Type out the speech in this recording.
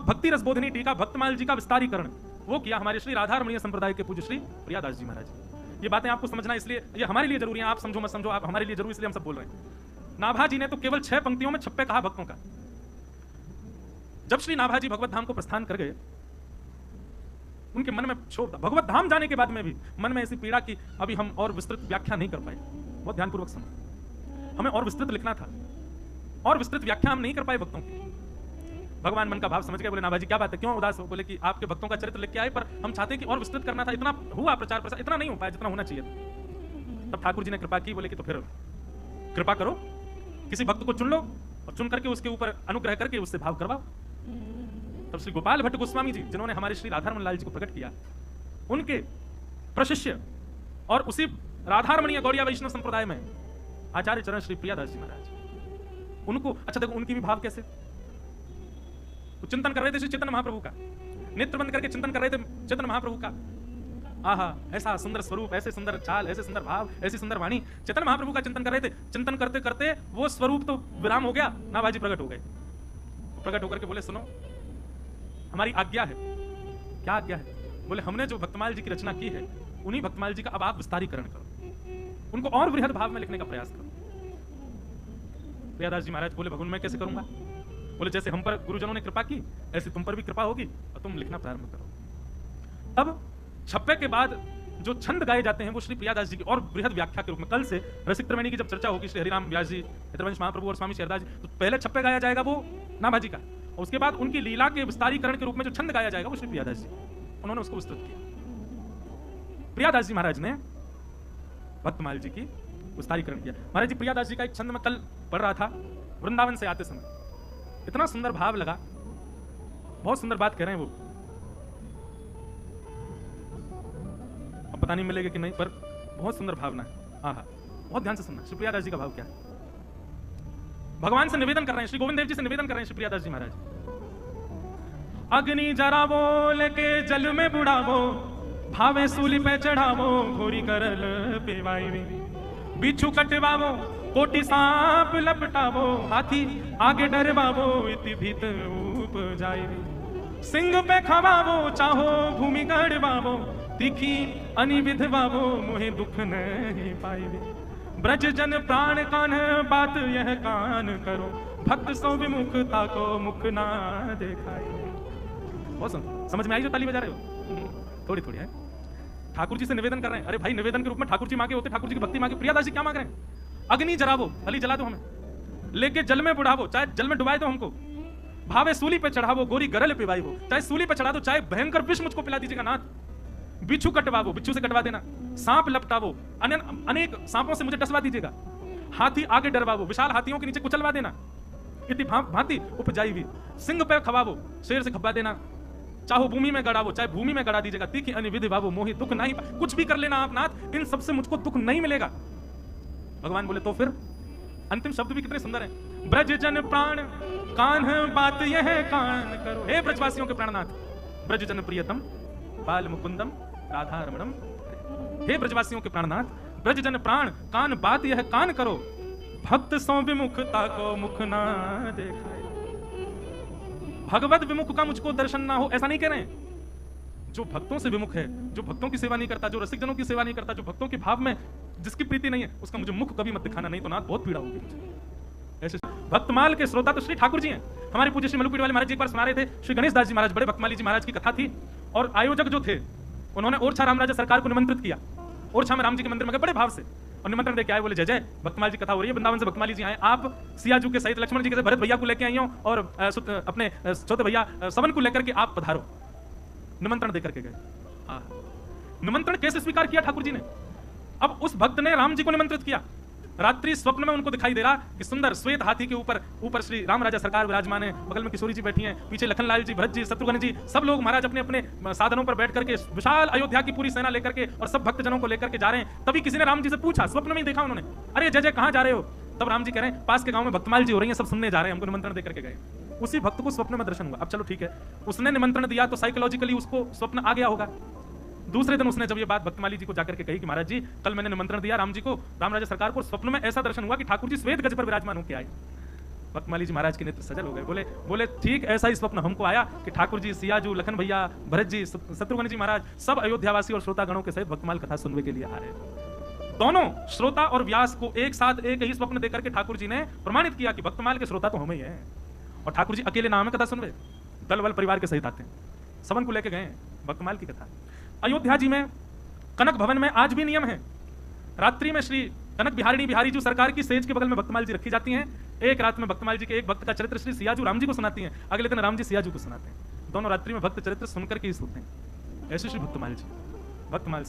भक्ति रसबोधिनी टीका भक्तमाल जी का विस्तारीकरण वो किया हमारे श्री राधारमणीय संप्रदाय के पूज्य श्री प्रियादास जी महाराज। ये बातें आपको समझना इसलिए, ये हमारे लिए जरूरी है, आप समझो मत समझो, आप हमारे लिए जरूरी इसलिए हम सब बोल रहे हैं। नाभा जी ने तो केवल 6 पंक्तियों में छप्पे कहा भक्तों का। जब श्री नाभा जी भगवत धाम को प्रस्थान कर गए, उनके मन में क्षोभ था। भगवत धाम जाने के बाद में भी मन में ऐसी पीड़ा की अभी हम और विस्तृत व्याख्या नहीं कर पाए। बहुत ध्यानपूर्वक सुनो, हमें और विस्तृत लिखना था, और विस्तृत व्याख्या हम नहीं कर पाए भक्तों की। भगवान मन का भाव समझ गए, बोले नाभा जी क्या बात है, क्यों उदास हो? बोले कि आपके भक्तों का चरित्र लिख के आए, पर हम चाहते हैं कि और विस्तृत करना था। इतना हुआ प्रचार प्रसार, इतना नहीं हो पाया जितना होना चाहिए। तब ठाकुर जी ने कृपा की, बोले कि तो फिर कृपा करो, किसी भक्त को चुन लो और चुन करके उसके ऊपर अनुग्रह करके उससे भाव करवाओ। तब श्री गोपाल भट्ट गोस्वामी जी, जिन्होंने हमारे श्री राधारमण लाल जी को प्रकट किया, उनके प्रशिष्य और उसी राधारमणीय गौड़िया वैष्णव संप्रदाय में आचार्य चरण श्री प्रियादास जी महाराज, उनको अच्छा देखो उनकी भी भाव कैसे, वो चिंतन कर रहे थे श्री चैतन्य महाप्रभु का, नेत्र बंद करके चिंतन कर रहे थे चैतन्य महाप्रभु का। आहा, ऐसा सुंदर स्वरूप, ऐसे सुंदर चाल, ऐसे सुंदर भाव, ऐसी सुंदर वाणी, चैतन्य महाप्रभु का चिंतन कर रहे थे। चिंतन करते करते वो स्वरूप तो विराम हो गया, नाभाजी प्रकट हो गए। प्रकट होकर के बोले सुनो, हमारी आज्ञा है। क्या आज्ञा है? बोले हमने जो भक्तमाल जी की रचना की है, उन्हीं भक्तमाल जी का अब आप विस्तारीकरण करो, उनको और बृहद भाव में लिखने का प्रयास करो। प्रियादास जी महाराज बोले भगवान मैं कैसे करूंगा? बोले जैसे हम पर गुरुजनों ने कृपा की, ऐसे तुम पर भी कृपा होगी और तुम लिखना प्रारंभ करो। अब छप्पे के बाद जो छंद गाए जाते हैं वो श्री प्रियादास जी की और बृहद व्याख्या के रूप में, कल से रसिक त्रिवेणी की जब चर्चा होगी, श्री हरिराम व्यास जी, हितवंश महाप्रभु और स्वामी शेरदास जी, तो पहले छप्पे गाया जाएगा वो नाभाजी का, और उसके बाद उनकी लीला के विस्तारीकरण के रूप में जो छंद गाया जाएगा वो श्री प्रियादास जी, उन्होंने उसको विस्तृत किया। प्रियादास जी महाराज ने भक्तमाल जी की विस्तारीकरण किया। महाराज जी प्रियादास जी का एक छंद में कल पढ़ रहा था, वृंदावन से आते समय इतना सुंदर भाव लगा, बहुत सुंदर बात कह रहे हैं वो, अब पता नहीं मिलेगा कि नहीं, पर बहुत सुंदर भावना है। हाँ, बहुत ध्यान से सुनना। श्री प्रियादास जी का भाव क्या है? भगवान से निवेदन कर रहे हैं, श्री गोविंद देव जी से निवेदन कर रहे हैं श्री प्रियादास जी महाराज। अग्नि जरावो लेके जल में बुड़ावो, भावे सूली पे चढ़ावो, घोरी करल पेवाई में, बिच्छू कटवावो, कोटि सांप लपटावो, हाथी आगे डरवावो, इति भीत उपजाई, सिंह पे खवावो, चाहो भूमि गढ़वावो, तीखी अनिविध वावो, मोहे दुख नहीं पाई, ब्रज जन प्राण कान बात यह कान करो, भक्त सो विमुख ताको मुख ना देखाई। बहुत समझ में आई जो ताली बजा रहे हो? थोड़ी थोड़ी है। ठाकुर जी से निवेदन कर रहे हैं। अरे भाई, निवेदन के रूप में ठाकुर जी मांगे होते, ठाकुर जी की भक्ति मांगे। प्रियादास जी क्या मांग रहे हैं? अग्नि जरावो, अली जला दो हमें, लेके जल में बुढ़ावो, चाहे जल में डुबाए दो हमको, भावे सूली पे चढ़ावो, गोरी गरल पिवाई हो, चाहे सूली पे चढ़ा दो, चाहे भयंकर विष मुझको पिला दीजिएगा नाथ, बिच्छू कटवावो, बिच्छू से कटवा देना, सांप लपटावो, अनेक सांपों से मुझे डसवा दीजिएगा, हाथी आगे डरवावो, विशाल हाथियों के नीचे कुचलवा देना, इति भांति उपजाई भी, सिंह पे खवावो, शेर से खपा देना, चाहो भूमि में गड़ावो, चाहे भूमि में गड़ा दीजिएगा, तीखी अनिविधि भावो, मोहि दुख नहीं, कुछ भी कर लेना आप नाथ, इन सबसे मुझको दुख नहीं मिलेगा। भगवान बोले तो फिर अंतिम शब्द भी कितने सुंदर हैं, ब्रज जन प्राण कान बात यह कान करो, हे ब्रजवासियों के प्राणनाथ, ब्रज जन प्रियतम बाल मुकुंदम राधारमणम, हे ब्रजवासियों के प्राणनाथ, ब्रज जन प्राण कान बात यह कान करो, भक्त सो विमुखता को मुख ना देखाए। भगवत विमुख का मुझको दर्शन ना हो, ऐसा नहीं कह रहे हैं। जो भक्तों से विमुख है, जो भक्तों की सेवा नहीं करता, जो रसिक जनों की सेवा नहीं करता, जो भक्तों के भाव में जिसकी प्रीति नहीं है, उसका मुझे मुख कभी मत दिखाना, नहीं तो नाथ बहुत पीड़ा होगी मुझे। ऐसे भक्तमाल के श्रोता तो श्री ठाकुर जी हैं। हमारे पूज्य श्री मलुपीड़ वाले महाराज जी एक बार सुना रहे थे, श्री गणेश दास जी महाराज, बड़े भक्तमाली जी महाराज की कथा थी, और आयोजक जो थे उन्होंने ओरछा राम राजा सरकार को निमंत्रित किया। ओरछा में राम जी के मंदिर में गए बड़े भाव से, और निमंत्रण देके आए, बोले जय जय, भक्तमाल जी कथा हो रही है, वृंदावन से भक्तमाली जी आए, आप सियाजू के सहित लक्ष्मण जी के भरत भैया को लेकर आई हो, और अपने छोटे भैया सवन को लेकर के आप पधारो। निमंत्रण देकर के गए। निमंत्रण कैसे स्वीकार किया ठाकुर जी ने? अब उस भक्त ने राम जी को निमंत्रित किया, रात्रि स्वप्न में उनको दिखाई दे रहा कि सुंदर श्वेत हाथी के ऊपर श्री राम राजा सरकार विराजमान है, बगल में किशोरी जी बैठी हैं, पीछे लखनलाल जी, भरत जी, शत्रुघ्न जी, सब लोग महाराज अपने अपने साधनों पर बैठ करके विशाल अयोध्या की पूरी सेना लेकर के और सब भक्तजनों को लेकर के जा रहे हैं। तभी किसी ने राम जी से पूछा, स्वप्न में ही देखा उन्होंने, अरे जय जय कहाँ जा रहे हो? तब राम जी कह रहे हैं पास के गांव में भक्तमाल जी हो रही हैं, सब सुनने जा रहे हैं, हमको निमंत्रण देकर के गए। उसी भक्त को स्वप्न में दर्शन हुआ। अब चलो ठीक है, उसने निमंत्रण दिया तो साइकोलॉजिकली उसको स्वप्न आ गया होगा। दूसरे दिन उसने जब ये बात भक्तमाली जी को जाकर के कही कि महाराज जी कल मैंने निमंत्रण दिया राम जी को, राम राजा सरकार को, स्वप्न में ऐसा दर्शन हुआ कि ठाकुर जी श्वेत गज पर विराजमान होकर आए। भक्तमाली जी महाराज के नेत्र सजल हो गए, बोले बोले ठीक ऐसा ही स्वप्न हमको आया कि ठाकुर जी, सियाजू, लखन भैया, भरत जी, शत्रुघ्न जी महाराज सब अयोध्यावासी और श्रोतागणों के सहित भक्तमाल कथा सुनने के लिए आ रहे हैं। दोनों श्रोता और व्यास को एक साथ एक ही स्वप्न देकर के ठाकुर जी ने प्रमाणित किया कि भक्तमाल के श्रोता तो हम ही हैं। और ठाकुर जी अकेले नाम है कथा सुन रहे, दल बल परिवार के सहित आते हैं, सबन को लेके गए भक्तमाल की कथा। अयोध्या जी में कनक भवन में आज भी नियम है, रात्रि में श्री कनक बिहारिणी बिहारी जी सरकार की सेज के बगल में भक्तमाल जी रखी जाती हैं। एक रात में भक्तमाल जी के एक भक्त का चरित्र श्री सियाजू राम जी को सुनाती हैं, अगले दिन राम जी सियाजू को सुनाते हैं। दोनों रात्रि में भक्त चरित्र सुनकर के ही सोते हैं। ऐसे श्री भक्तमाल जी, भक्तमाल